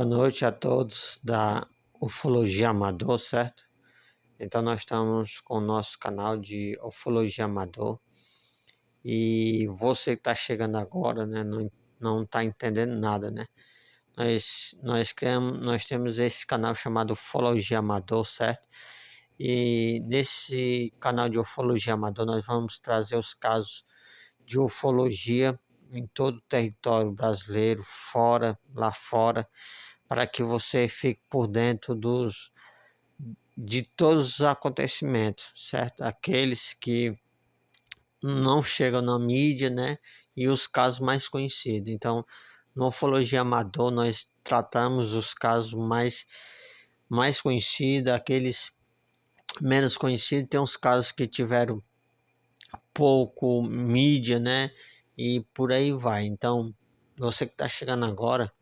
Boa noite a todos da Ufologia Amador, certo? Então nós estamos com o nosso canal de Ufologia Amador e você que está chegando agora, né, não está entendendo nada, né? Nós temos esse canal chamado Ufologia Amador, certo? E nesse canal de Ufologia Amador nós vamos trazer os casos de ufologia em todo o território brasileiro, lá fora, para que você fique por dentro de todos os acontecimentos, certo? Aqueles que não chegam na mídia, né? E os casos mais conhecidos. Então, no Ufologia Amador, nós tratamos os casos mais conhecidos, aqueles menos conhecidos. Tem uns casos que tiveram pouco mídia, né? E por aí vai. Então, você que está chegando agora,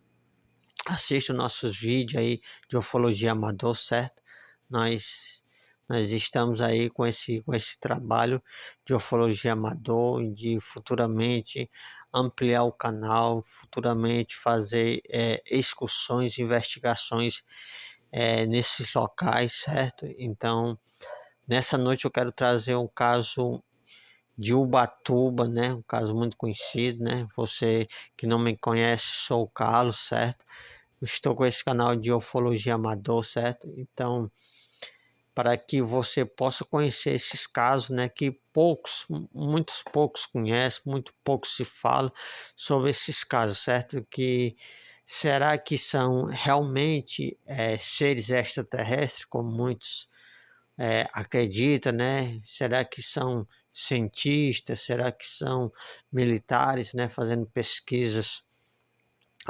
assista os nossos vídeos aí de ufologia amador, certo? Nós estamos aí com esse trabalho de ufologia amador e de futuramente ampliar o canal, futuramente fazer excursões, investigações nesses locais, certo? Então, nessa noite eu quero trazer um caso de Ubatuba, né? Um caso muito conhecido, né? Você que não me conhece, sou o Carlos, certo? Estou com esse canal de ufologia amador, certo? Então, para que você possa conhecer esses casos, né? Que muitos poucos conhecem, muito pouco se fala sobre esses casos, certo? Que será que são realmente seres extraterrestres, como muitos acreditam, né? Será que são cientistas? Será que são militares, né? Fazendo pesquisas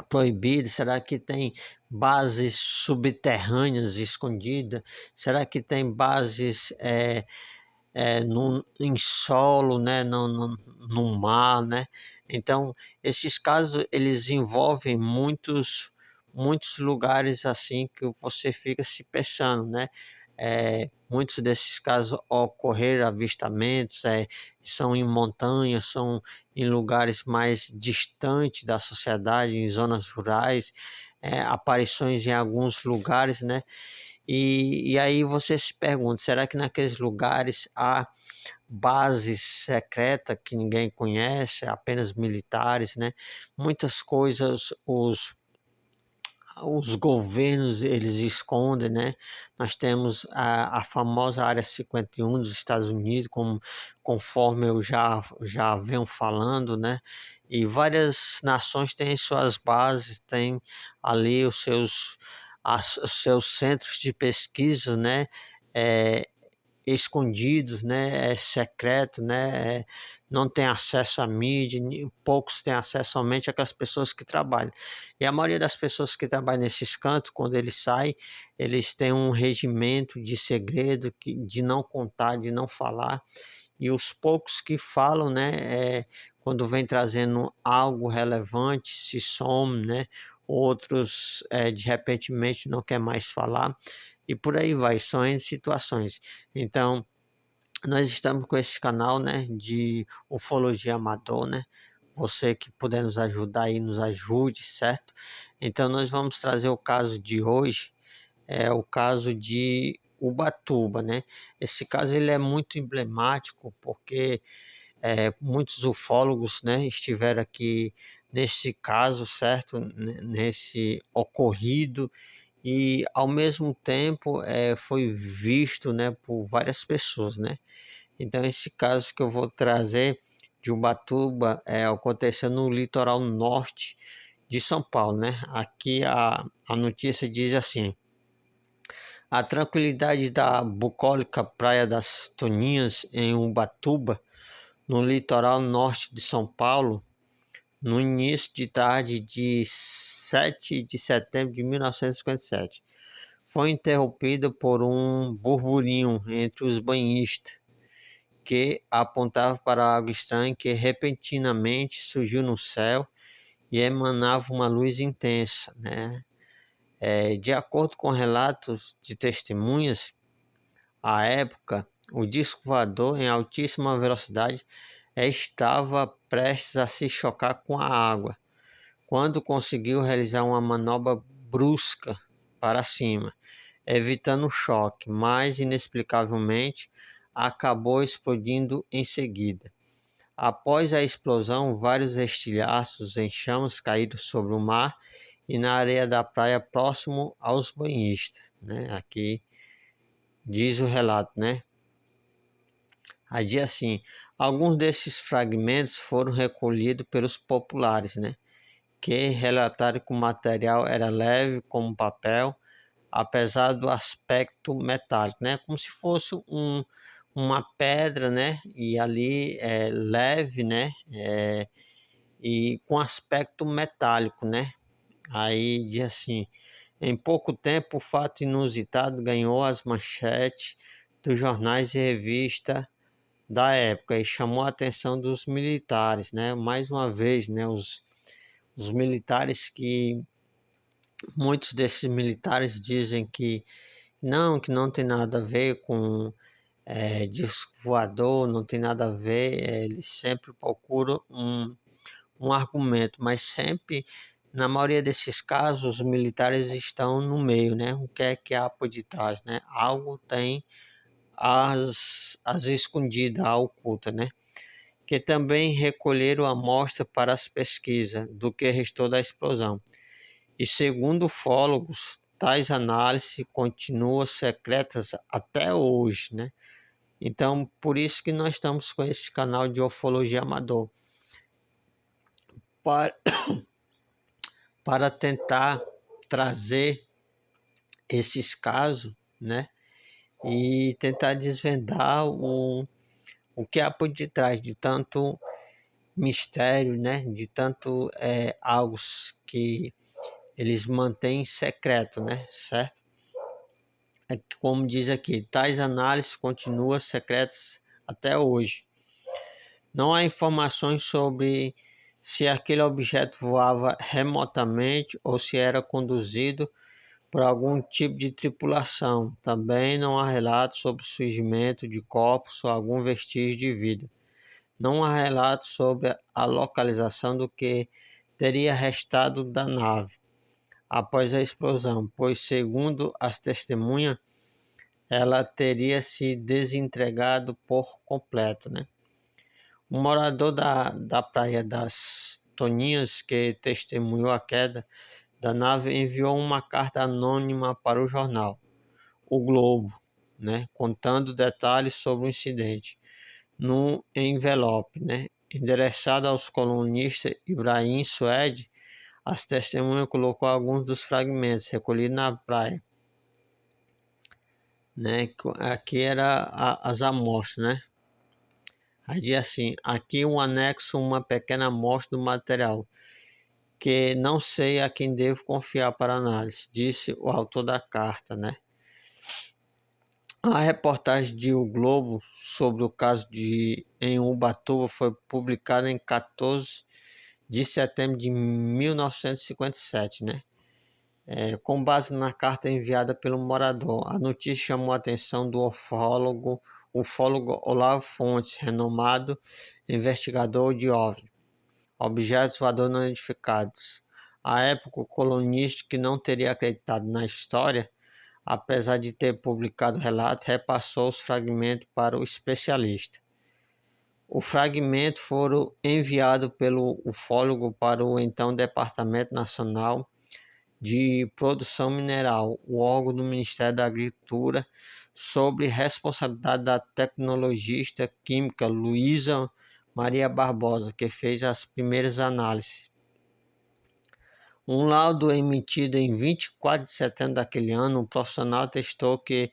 proibidas? Será que tem bases subterrâneas escondidas? Será que tem bases em solo, né? No mar, né? Então, esses casos eles envolvem muitos lugares assim que você fica se pensando, né? Muitos desses casos ocorreram avistamentos, são em montanhas, são em lugares mais distantes da sociedade, em zonas rurais, aparições em alguns lugares, né? E aí você se pergunta, será que naqueles lugares há bases secretas que ninguém conhece, apenas militares, né? Muitas coisas os governos eles escondem, né? Nós temos a famosa Área 51 dos Estados Unidos, conforme eu já venho falando, né? E várias nações têm suas bases, têm ali os seus centros de pesquisa, né? É, escondidos, né, secreto, né, não tem acesso à mídia, poucos têm acesso somente àquelas pessoas que trabalham. E a maioria das pessoas que trabalham nesses cantos, quando eles saem, eles têm um regimento de segredo, de não contar, de não falar. E os poucos que falam, né, quando vem trazendo algo relevante, se some, né, outros de repentemente não quer mais falar e por aí vai, são em situações. Então, nós estamos com esse canal, né, de ufologia amador, né? Você que puder nos ajudar aí, nos ajude, certo? Então, nós vamos trazer o caso de hoje, o caso de Ubatuba, né? Esse caso ele é muito emblemático porque muitos ufólogos, né, estiveram aqui nesse caso, certo? Nesse ocorrido e ao mesmo tempo foi visto, né, por várias pessoas, né? Então esse caso que eu vou trazer de Ubatuba aconteceu no litoral norte de São Paulo, né? Aqui a notícia diz assim: a tranquilidade da bucólica Praia das Toninhas em Ubatuba, no litoral norte de São Paulo, no início de tarde de 7 de setembro de 1957. Foi interrompida por um burburinho entre os banhistas, que apontava para algo estranho que repentinamente surgiu no céu e emanava uma luz intensa, né? De acordo com relatos de testemunhas, à época, o disco voador em altíssima velocidade estava prestes a se chocar com a água, quando conseguiu realizar uma manobra brusca para cima, evitando o choque, mas inexplicavelmente acabou explodindo em seguida. Após a explosão, vários estilhaços em chamas caíram sobre o mar e na areia da praia próximo aos banhistas, né? Aqui diz o relato, né? Aí assim, alguns desses fragmentos foram recolhidos pelos populares, né? Que relataram que o material era leve como papel, apesar do aspecto metálico, né? Como se fosse uma pedra, né? E ali é leve, né? E com aspecto metálico, né? Aí diz assim, em pouco tempo o fato inusitado ganhou as manchetes dos jornais e revistas da época e chamou a atenção dos militares, né? Mais uma vez, né? Os militares que muitos desses militares dizem que não tem nada a ver com disco voador, não tem nada a ver, eles sempre procuram um argumento, mas sempre, na maioria desses casos, os militares estão no meio, né? O que há por detrás, né? Algo tem as escondidas, a oculta, né? Que também recolheram amostra para as pesquisas do que restou da explosão. E segundo ufólogos, tais análises continuam secretas até hoje, né? Então, por isso que nós estamos com esse canal de ufologia amador, para, para tentar trazer esses casos, né? E tentar desvendar o que há por detrás de tanto mistério, né? De tanto algo que eles mantêm secreto, né? Certo? Como diz aqui, tais análises continuam secretas até hoje. Não há informações sobre se aquele objeto voava remotamente ou se era conduzido por algum tipo de tripulação. Também não há relatos sobre o surgimento de corpos ou algum vestígio de vida. Não há relatos sobre a localização do que teria restado da nave após a explosão, pois, segundo as testemunhas, ela teria se desentregado por completo, né? Um morador da Praia das Toninhas, que testemunhou a queda da nave, enviou uma carta anônima para o jornal O Globo, né, contando detalhes sobre o incidente. No envelope, né, endereçado aos colunistas Ibrahim Suede, as testemunhas colocou alguns dos fragmentos recolhidos na praia, né? Aqui era as amostras, né? Aí diz assim, aqui um anexo, uma pequena amostra do material, que não sei a quem devo confiar para análise, disse o autor da carta, né? A reportagem de O Globo sobre o caso em Ubatuba foi publicada em 14 de setembro de 1957, né? Com base na carta enviada pelo morador. A notícia chamou a atenção do ufólogo Olavo Fontes, renomado investigador de OVNI, objetos voadores não identificados. À época, o colunista, que não teria acreditado na história, apesar de ter publicado o relato, repassou os fragmentos para o especialista. O fragmento foram enviado pelo ufólogo para o então Departamento Nacional de Produção Mineral, o órgão do Ministério da Agricultura, sob responsabilidade da tecnologista química Luísa Maria Barbosa, que fez as primeiras análises. Um laudo emitido em 24 de setembro daquele ano, o profissional atestou que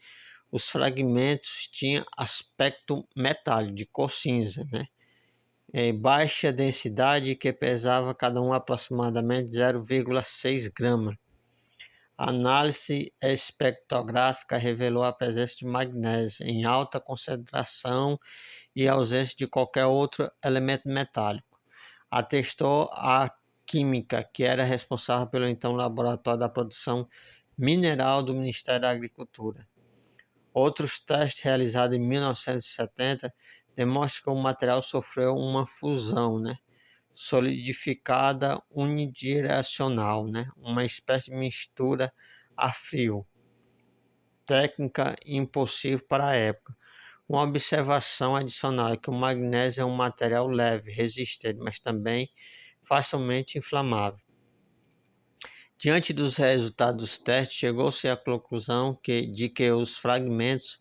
os fragmentos tinham aspecto metálico, de cor cinza, né? Baixa densidade, que pesava cada um aproximadamente 0,6 gramas. A análise espectrográfica revelou a presença de magnésio em alta concentração e ausência de qualquer outro elemento metálico. Atestou a química, que era responsável pelo então Laboratório da Produção Mineral do Ministério da Agricultura. Outros testes realizados em 1970 demonstram que o material sofreu uma fusão, né, solidificada unidirecional, né? Uma espécie de mistura a frio, técnica impossível para a época. Uma observação adicional é que o magnésio é um material leve, resistente, mas também facilmente inflamável. Diante dos resultados dos testes, chegou-se à conclusão de que os fragmentos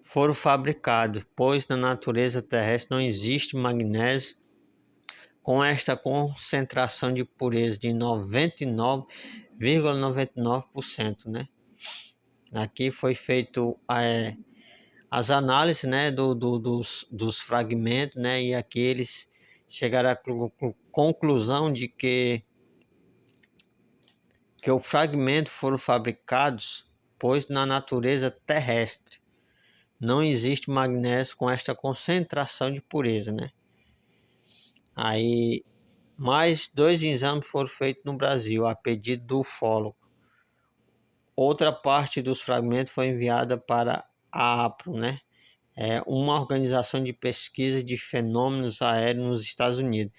foram fabricados, pois na natureza terrestre não existe magnésio com esta concentração de pureza de 99,99%, né? Aqui foi feito as análises, né, dos fragmentos, né, e aqui eles chegaram à conclusão de que os fragmentos foram fabricados, pois na natureza terrestre não existe magnésio com esta concentração de pureza, né? Aí, mais 2 exames foram feitos no Brasil, a pedido do ufólogo. Outra parte dos fragmentos foi enviada para a APRO, né? É uma organização de pesquisa de fenômenos aéreos nos Estados Unidos,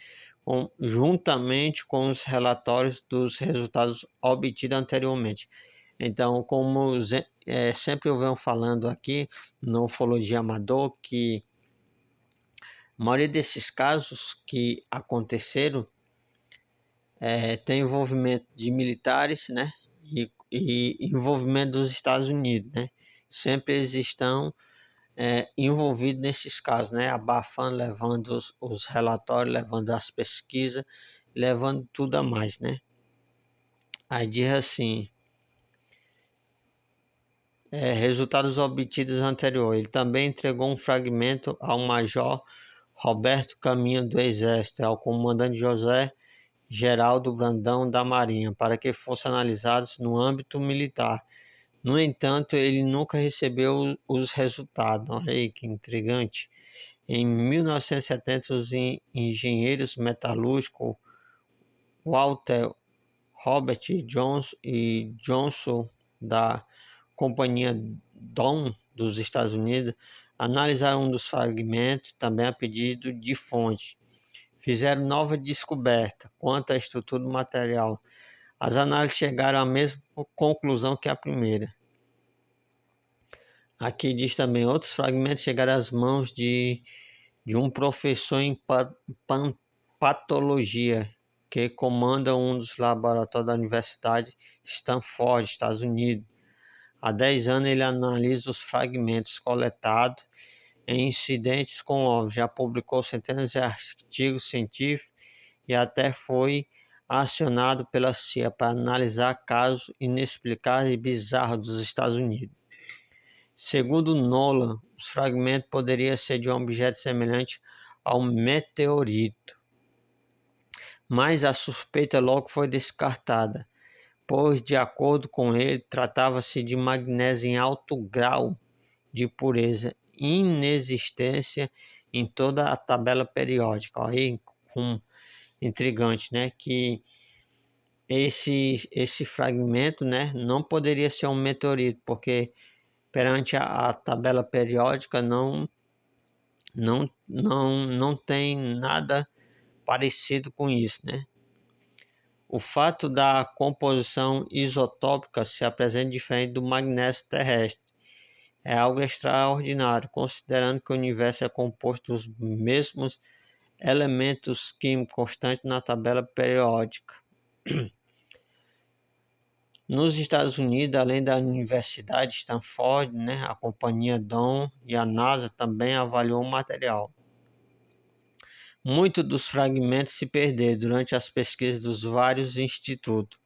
juntamente com os relatórios dos resultados obtidos anteriormente. Então, como sempre eu venho falando aqui no Ufologia Amador, que a maioria desses casos que aconteceram tem envolvimento de militares, né? E envolvimento dos Estados Unidos, né? Sempre eles estão envolvidos nesses casos, né? Abafando, levando os relatórios, levando as pesquisas, levando tudo a mais, né? Aí diz assim, resultados obtidos anterior. Ele também entregou um fragmento ao Major Roberto Caminho do Exército, ao comandante José Geraldo Brandão da Marinha, para que fossem analisados no âmbito militar. No entanto, ele nunca recebeu os resultados. Olha aí que intrigante. Em 1970, os engenheiros metalúrgicos Walter Robert Johnson da companhia Dom dos Estados Unidos analisaram um dos fragmentos, também a pedido de fonte. Fizeram nova descoberta quanto à estrutura do material. As análises chegaram à mesma conclusão que a primeira. Aqui diz também, outros fragmentos chegaram às mãos de um professor em patologia que comanda um dos laboratórios da Universidade Stanford, Estados Unidos. Há 10 anos ele analisa os fragmentos coletados em incidentes com ovos. Já publicou centenas de artigos científicos e até foi acionado pela CIA para analisar casos inexplicáveis e bizarros dos Estados Unidos. Segundo Nolan, os fragmentos poderiam ser de um objeto semelhante ao meteorito, mas a suspeita logo foi descartada, pois, de acordo com ele, tratava-se de magnésio em alto grau de pureza, inexistência em toda a tabela periódica. Aí, intrigante, né, que esse fragmento, né, não poderia ser um meteorito, porque perante a tabela periódica não tem nada parecido com isso, né? O fato da composição isotópica se apresenta diferente do magnésio terrestre é algo extraordinário, considerando que o universo é composto dos mesmos elementos químicos constantes na tabela periódica. Nos Estados Unidos, além da Universidade de Stanford, né, a companhia Dom e a NASA também avaliou o material. Muitos dos fragmentos se perderam durante as pesquisas dos vários institutos,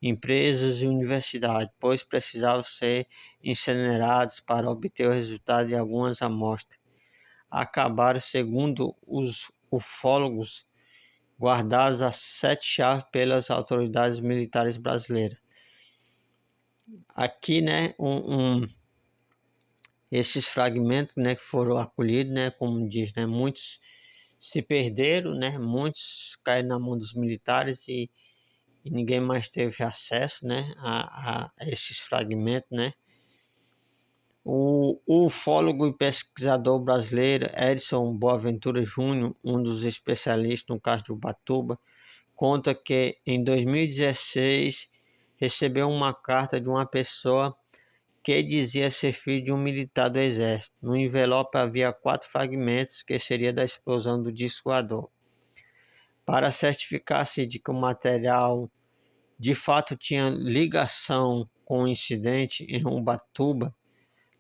empresas e universidades, pois precisavam ser incinerados para obter o resultado de algumas amostras. Acabaram, segundo os ufólogos, guardados as 7 chaves pelas autoridades militares brasileiras. Aqui, né, esses fragmentos, né, que foram acolhidos, né, como diz, né, muitos se perderam, né, muitos caíram na mão dos militares e ninguém mais teve acesso, né, a esses fragmentos, né. O ufólogo e pesquisador brasileiro Edson Boaventura Júnior, um dos especialistas no caso de Ubatuba, conta que em 2016 recebeu uma carta de uma pessoa que dizia ser filho de um militar do exército. No envelope havia 4 fragmentos que seria da explosão do disco voador. Para certificar-se de que o material de fato tinha ligação com o incidente em Ubatuba,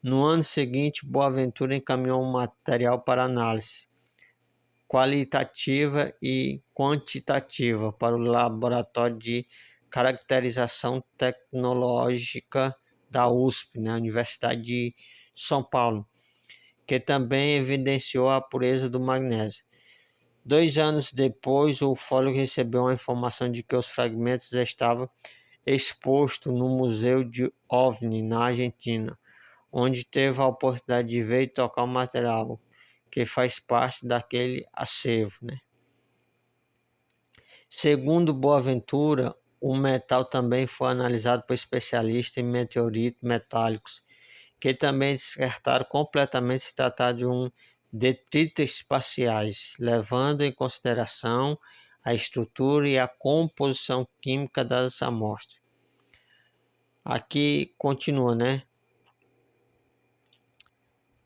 no ano seguinte, Boaventura encaminhou um material para análise qualitativa e quantitativa para o Laboratório de Caracterização Tecnológica da USP, na Universidade de São Paulo, que também evidenciou a pureza do magnésio. 2 anos depois, o ufólogo recebeu a informação de que os fragmentos estavam expostos no Museu de OVNI, na Argentina, onde teve a oportunidade de ver e tocar o material, que faz parte daquele acervo, né? Segundo Boaventura, o metal também foi analisado por especialistas em meteoritos metálicos, que também descartaram completamente se tratar de um detritos espaciais, levando em consideração a estrutura e a composição química das amostras. Aqui continua, né?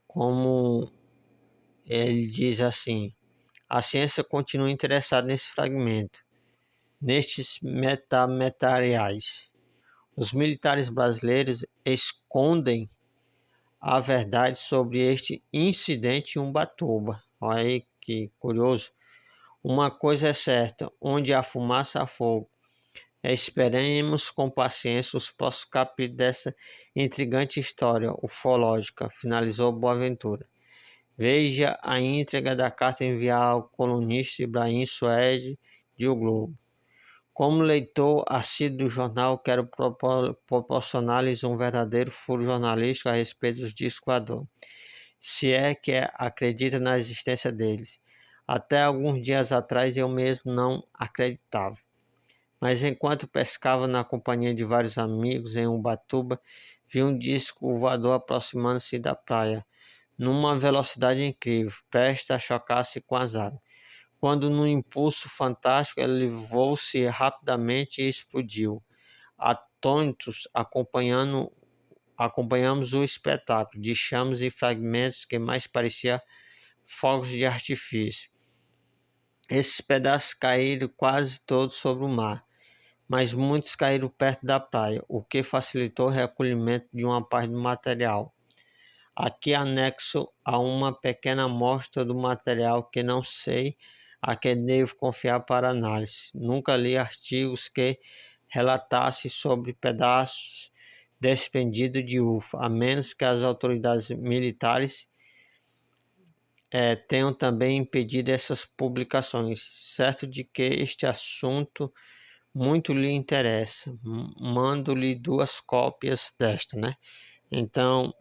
Como ele diz assim: a ciência continua interessada nesse fragmento, nestes metamateriais. Os militares brasileiros escondem a verdade sobre este incidente em Ubatuba. Olha aí que curioso. Uma coisa é certa: onde há fumaça, há fogo. Esperemos com paciência os próximos capítulos dessa intrigante história ufológica, finalizou Boaventura. Veja a íntegra da carta enviada ao colunista Ibrahim Suede de O Globo. Como leitor assíduo do jornal, quero proporcionar-lhes um verdadeiro furo jornalístico a respeito dos discos voadores, se é que acredita na existência deles. Até alguns dias atrás eu mesmo não acreditava. Mas enquanto pescava na companhia de vários amigos em Ubatuba, vi um disco voador aproximando-se da praia, numa velocidade incrível, prestes a chocar-se com as águas, quando num impulso fantástico elevou-se rapidamente e explodiu. Atônitos, acompanhamos o espetáculo de chamas e fragmentos que mais parecia fogos de artifício. Esses pedaços caíram quase todos sobre o mar, mas muitos caíram perto da praia, o que facilitou o recolhimento de uma parte do material. Aqui anexo a uma pequena amostra do material que não sei a que devo confiar para análise. Nunca li artigos que relatassem sobre pedaços desprendidos de UFO, a menos que as autoridades militares tenham também impedido essas publicações. Certo de que este assunto muito lhe interessa. Mando-lhe 2 cópias desta, né? Então,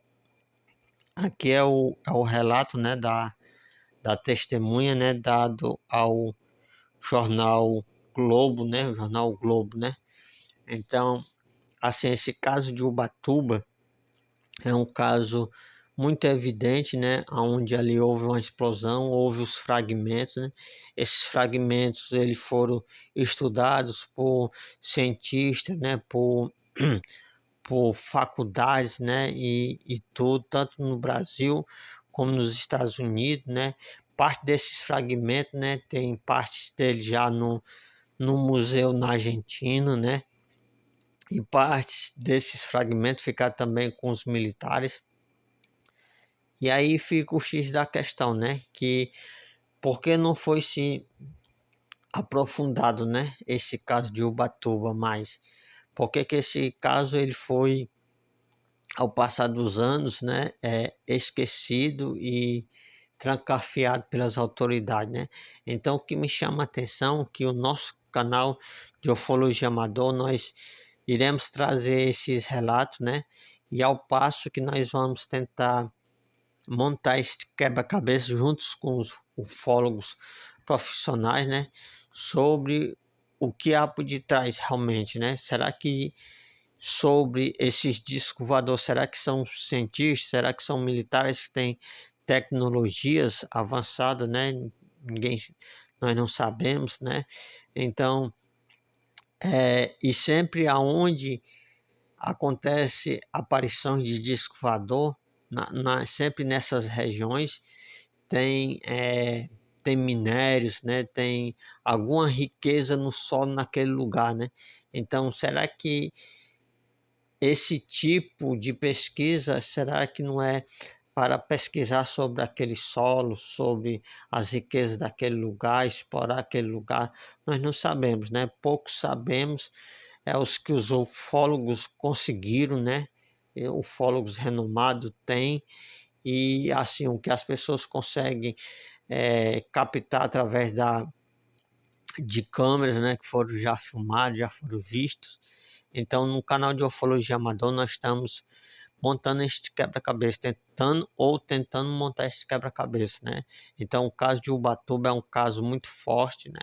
aqui é o relato, né, da testemunha, né, dado ao jornal Globo, né, o jornal Globo, né. Então, assim, esse caso de Ubatuba é um caso muito evidente, né, onde ali houve uma explosão, houve os fragmentos, né. Esses fragmentos eles foram estudados por cientistas, né, por faculdades, né, e tudo, tanto no Brasil como nos Estados Unidos, né. Parte desses fragmentos, né, tem partes deles já no museu na Argentina, né, e partes desses fragmentos ficaram também com os militares. E aí fica o X da questão, né, que por que não foi se aprofundado, né, esse caso de Ubatuba mais? Por que que esse caso ele foi, ao passar dos anos, né, esquecido e trancafiado pelas autoridades, né? Então, o que me chama a atenção é que o nosso canal de Ufologia Amador, nós iremos trazer esses relatos, né? E ao passo que nós vamos tentar montar este quebra-cabeça juntos com os ufólogos profissionais, né? Sobre o que há por detrás realmente, né? Será que sobre esses discos voadores. Será que são cientistas? Será que são militares que têm tecnologias avançadas, né? Ninguém, nós não sabemos, né? Então, e sempre aonde acontece aparição de disco voador, sempre nessas regiões tem, tem minérios, né? Tem alguma riqueza no solo naquele lugar, né? Então, será que esse tipo de pesquisa, será que não é para pesquisar sobre aquele solo, sobre as riquezas daquele lugar, explorar aquele lugar? Nós não sabemos, né? Poucos sabemos, os que os ufólogos conseguiram, né? E ufólogos renomados têm, e assim, o que as pessoas conseguem captar através de câmeras, né, que foram já filmados, já foram vistos. Então, no canal de Ufologia Amador, nós estamos montando este quebra-cabeça, tentando montar esse quebra-cabeça, né? Então, o caso de Ubatuba é um caso muito forte, né?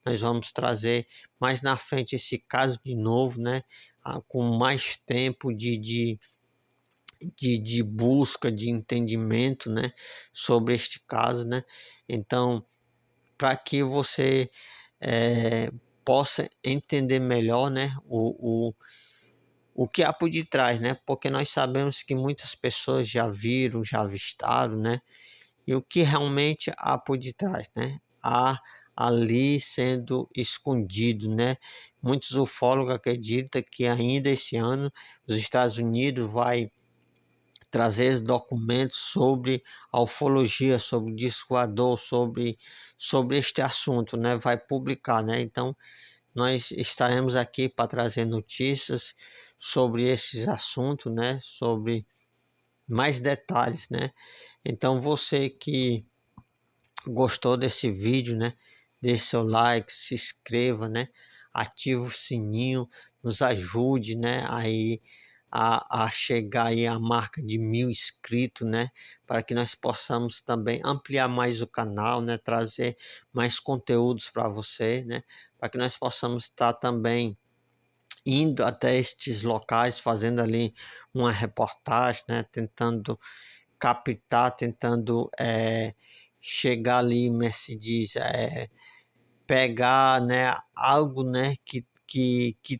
Nós vamos trazer mais na frente esse caso de novo, né? Com mais tempo de busca, de entendimento, né? Sobre este caso, né? Então, para que você possa entender melhor, né? O que há por detrás, né? Porque nós sabemos que muitas pessoas já viram, já avistaram, né? E o que realmente há por detrás, né? Há ali sendo escondido, né? Muitos ufólogos acreditam que ainda esse ano os Estados Unidos vai trazer documentos sobre a ufologia, sobre o disco voador, sobre este assunto, né? Vai publicar, né? Então, nós estaremos aqui para trazer notícias sobre esses assuntos, né? Sobre mais detalhes, né? Então, você que gostou desse vídeo, né? Deixe seu like, se inscreva, né? Ative o sininho, nos ajude, né? Aí a chegar aí a marca de 1.000 inscritos, né? Para que nós possamos também ampliar mais o canal, né? Trazer mais conteúdos para você, né? Para que nós possamos estar também indo até estes locais, fazendo ali uma reportagem, né? Tentando captar, tentando chegar ali, como se diz, pegar, né, algo, né, que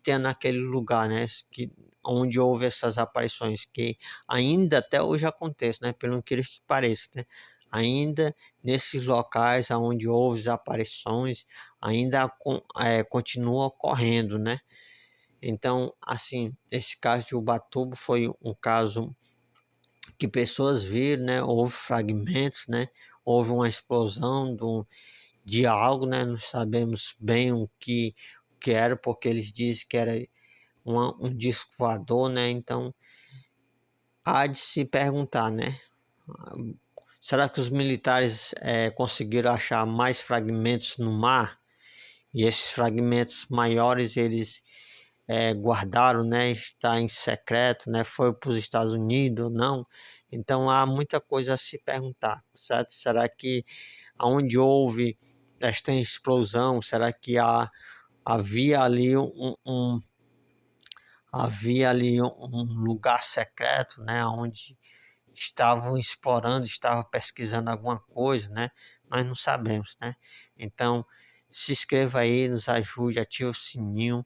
tenha naquele lugar, né, que onde houve essas aparições, que ainda até hoje acontece, né, pelo que pareça, né, ainda nesses locais onde houve as aparições, ainda continua ocorrendo, né. Então, assim, esse caso de Ubatuba foi um caso que pessoas viram, né, houve fragmentos, né, houve uma explosão de algo, né? Não sabemos bem o que era, porque eles dizem que era um disco voador, né? Então, há de se perguntar, né? Será que os militares conseguiram achar mais fragmentos no mar? E esses fragmentos maiores eles guardaram, né? Está em secreto, né? Foi para os Estados Unidos ou não? Então, há muita coisa a se perguntar, certo? Será que aonde houve esta explosão, será que havia ali um lugar secreto, né, onde estavam explorando, estavam pesquisando alguma coisa, né? Nós não sabemos, né? Então, se inscreva aí, nos ajude, ative o sininho, não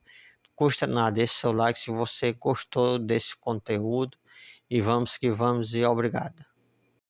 custa nada, deixe seu like se você gostou desse conteúdo, e vamos que vamos, e obrigado.